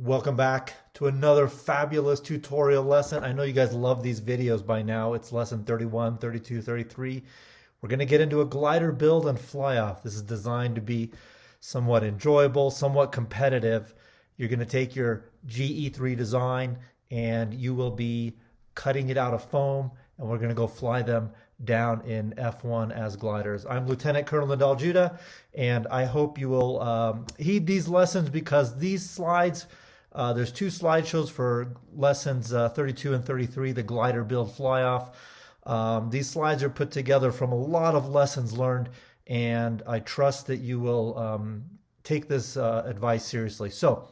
Welcome back to another fabulous tutorial lesson. I know you guys love these videos by now. It's lesson 31, 32, 33. We're going to get into a glider build and fly off. This is designed to be somewhat enjoyable, somewhat competitive. You're going to take your GE3 design and you will be cutting it out of foam, and we're going to go fly them down in F1 as gliders. I'm Lieutenant Colonel Nadal Judah, and I hope you will heed these lessons because these slides, there's two slideshows for lessons 32 and 33, the glider build fly off. These slides are put together from a lot of lessons learned, and I trust that you will take this advice seriously. So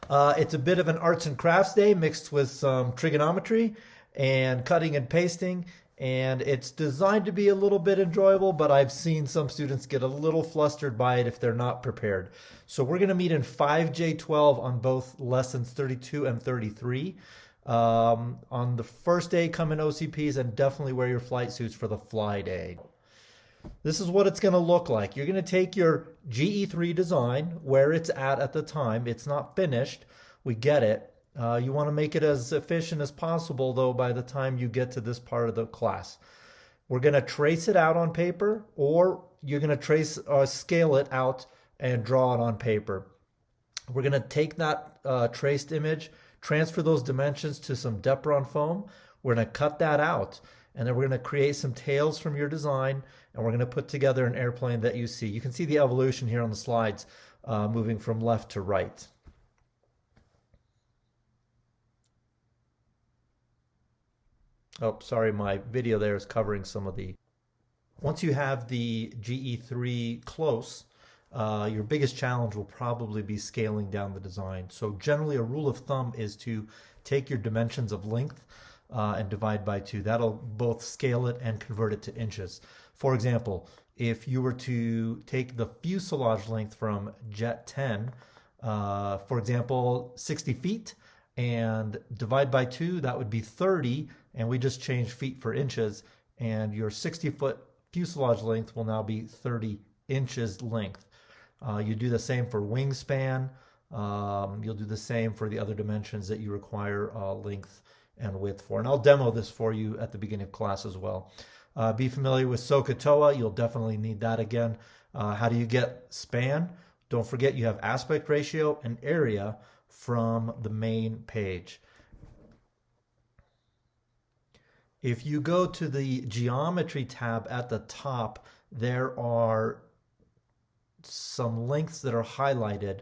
it's a bit of an arts and crafts day mixed with some trigonometry and cutting and pasting, and it's designed to be a little bit enjoyable, but I've seen some students get a little flustered by it if they're not prepared. So we're going to meet in 5J12 on both lessons 32 and 33. On the first day, come in OCPs and definitely wear your flight suits for the fly day. This is what it's going to look like. You're going to take your GE3 design where it's at the time. It's not finished. We get it. You want to make it as efficient as possible, though, by the time you get to this part of the class. We're going to trace it out on paper, or you're going to trace or scale it out and draw it on paper. We're going to take that traced image, transfer those dimensions to some Depron foam. We're going to cut that out, and then we're going to create some tails from your design, and we're going to put together an airplane that you see. You can see the evolution here on the slides, moving from left to right. Oh, sorry, my video there is covering some of the... Once you have the GE3 close, your biggest challenge will probably be scaling down the design. So generally a rule of thumb is to take your dimensions of length and divide by 2. That'll both scale it and convert it to inches. For example, if you were to take the fuselage length from Jet10, for example, 60 feet, and divide by 2, that would be 30, and we just changed feet for inches, and your 60-foot fuselage length will now be 30 inches length. You do the same for wingspan. You'll do the same for the other dimensions that you require length and width for. And I'll demo this for you at the beginning of class as well. Be familiar with SOHCAHTOA. You'll definitely need that again. How do you get span? Don't forget you have aspect ratio and area from the main page. If you go to the geometry tab at the top, there are some lengths that are highlighted,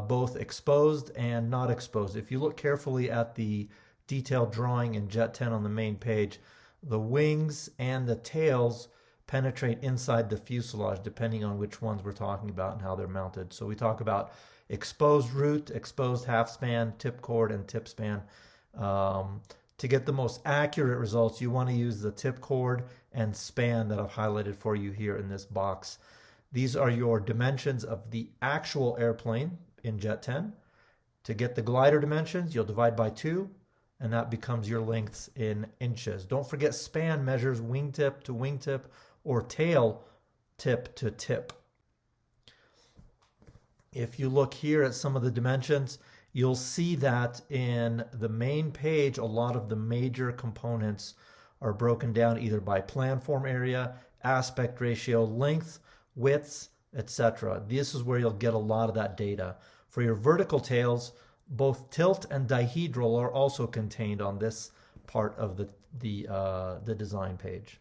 both exposed and not exposed. If you look carefully at the detailed drawing in Jet10 on the main page, the wings and the tails penetrate inside the fuselage depending on which ones we're talking about and how they're mounted. So we talk about exposed root, exposed half span, tip chord, and tip span. To get the most accurate results, you want to use the tip chord and span that I've highlighted for you here in this box. These are your dimensions of the actual airplane in Jet10. To get the glider dimensions, you'll divide by 2, and that becomes your lengths in inches. Don't forget span measures wingtip to wingtip or tail tip to tip. If you look here at some of the dimensions, you'll see that in the main page, a lot of the major components are broken down either by planform area, aspect ratio, length, widths, etc. This is where you'll get a lot of that data. For your vertical tails, both tilt and dihedral are also contained on this part of the design page.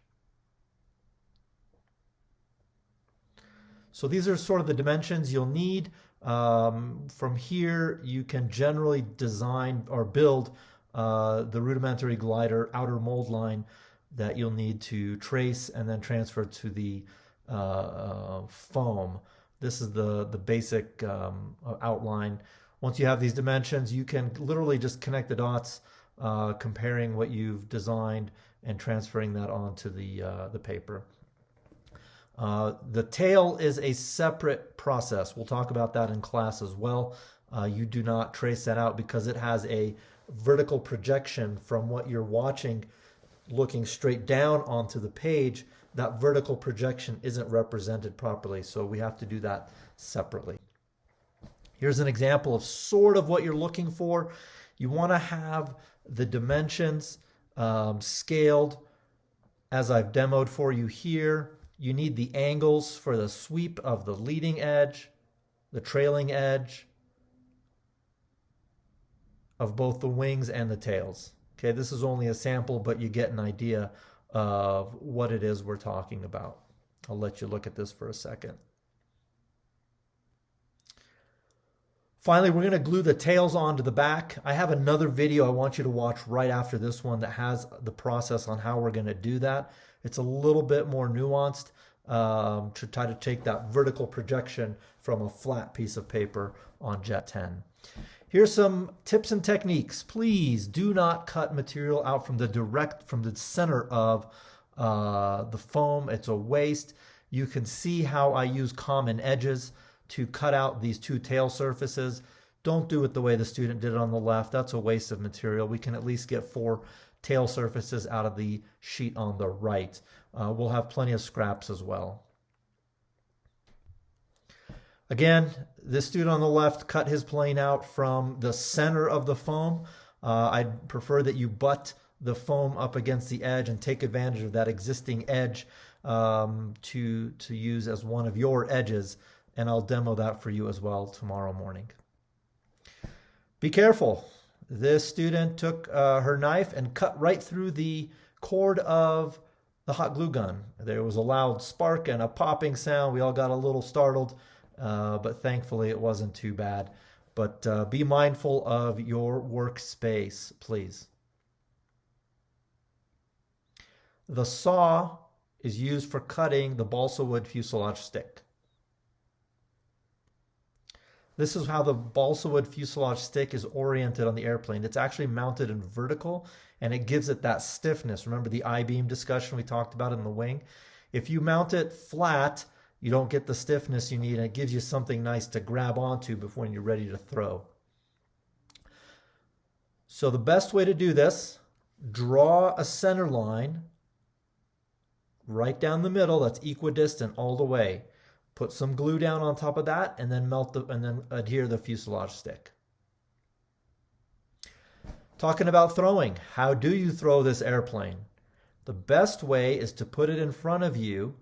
So these are sort of the dimensions you'll need. From here, you can generally design or build the rudimentary glider outer mold line that you'll need to trace and then transfer to the foam. This is the basic outline. Once you have these dimensions, you can literally just connect the dots, comparing what you've designed and transferring that onto the paper. The tail is a separate process. We'll talk about that in class as well. You do not trace that out because it has a vertical projection from what you're watching looking straight down onto the page. That vertical projection isn't represented properly, so we have to do that separately. Here's an example of sort of what you're looking for. You want to have the dimensions scaled as I've demoed for you here. You need the angles for the sweep of the leading edge, the trailing edge of both the wings and the tails. Okay, this is only a sample, but you get an idea of what it is we're talking about. I'll let you look at this for a second. Finally, we're going to glue the tails onto the back. I have another video I want you to watch right after this one that has the process on how we're going to do that. It's a little bit more nuanced to try to take that vertical projection from a flat piece of paper on Jet10. Here's some tips and techniques. Please do not cut material out from the center of the foam. It's a waste. You can see how I use common edges to cut out these two tail surfaces. Don't do it the way the student did it on the left. That's a waste of material. We can at least get 4 tail surfaces out of the sheet on the right. We'll have plenty of scraps as well. Again, this student on the left cut his plane out from the center of the foam. I'd prefer that you butt the foam up against the edge and take advantage of that existing edge to use as one of your edges. And I'll demo that for you as well tomorrow morning. Be careful. This student took her knife and cut right through the cord of the hot glue gun. There was a loud spark and a popping sound. We all got a little startled, but thankfully it wasn't too bad. But be mindful of your workspace, please. The saw is used for cutting the balsa wood fuselage stick. This is how the balsa wood fuselage stick is oriented on the airplane. It's actually mounted in vertical, and it gives it that stiffness. Remember the I-beam discussion we talked about in the wing? If you mount it flat, you don't get the stiffness you need, and it gives you something nice to grab onto before you're ready to throw. So the best way to do this, draw a center line right down the middle that's equidistant all the way. Put some glue down on top of that, and then adhere the fuselage stick. Talking about throwing, how do you throw this airplane? The best way is to put it in front of you,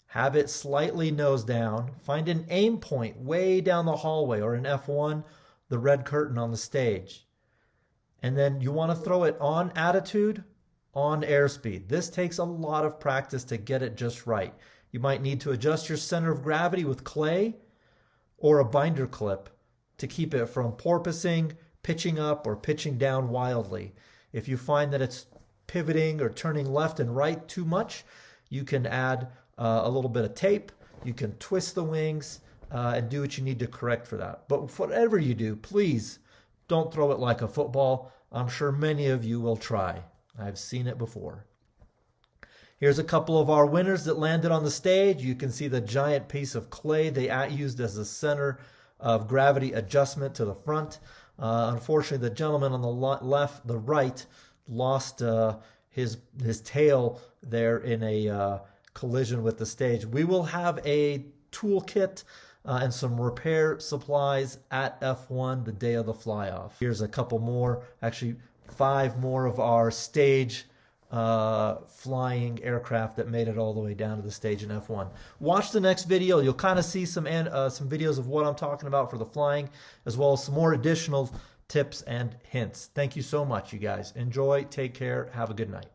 have it slightly nose down, find an aim point way down the hallway, or in F1, the red curtain on the stage. And then you want to throw it on attitude, on airspeed. This takes a lot of practice to get it just right. You might need to adjust your center of gravity with clay or a binder clip to keep it from porpoising, pitching up, or pitching down wildly. If you find that it's pivoting or turning left and right too much, you can add a little bit of tape. You can twist the wings and do what you need to correct for that. But whatever you do, please don't throw it like a football. I'm sure many of you will try. I've seen it before. Here's a couple of our winners that landed on the stage. You can see the giant piece of clay they used as a center of gravity adjustment to the front. Unfortunately, the gentleman on the right, lost his tail there in a collision with the stage. We will have a toolkit and some repair supplies at F1 the day of the fly-off. Here's a couple more, actually 5 more of our stage flying aircraft that made it all the way down to the stage in F1. Watch the next video. You'll kind of see some videos of what I'm talking about for the flying, as well as some more additional tips and hints. Thank you so much, you guys. Enjoy, take care, have a good night.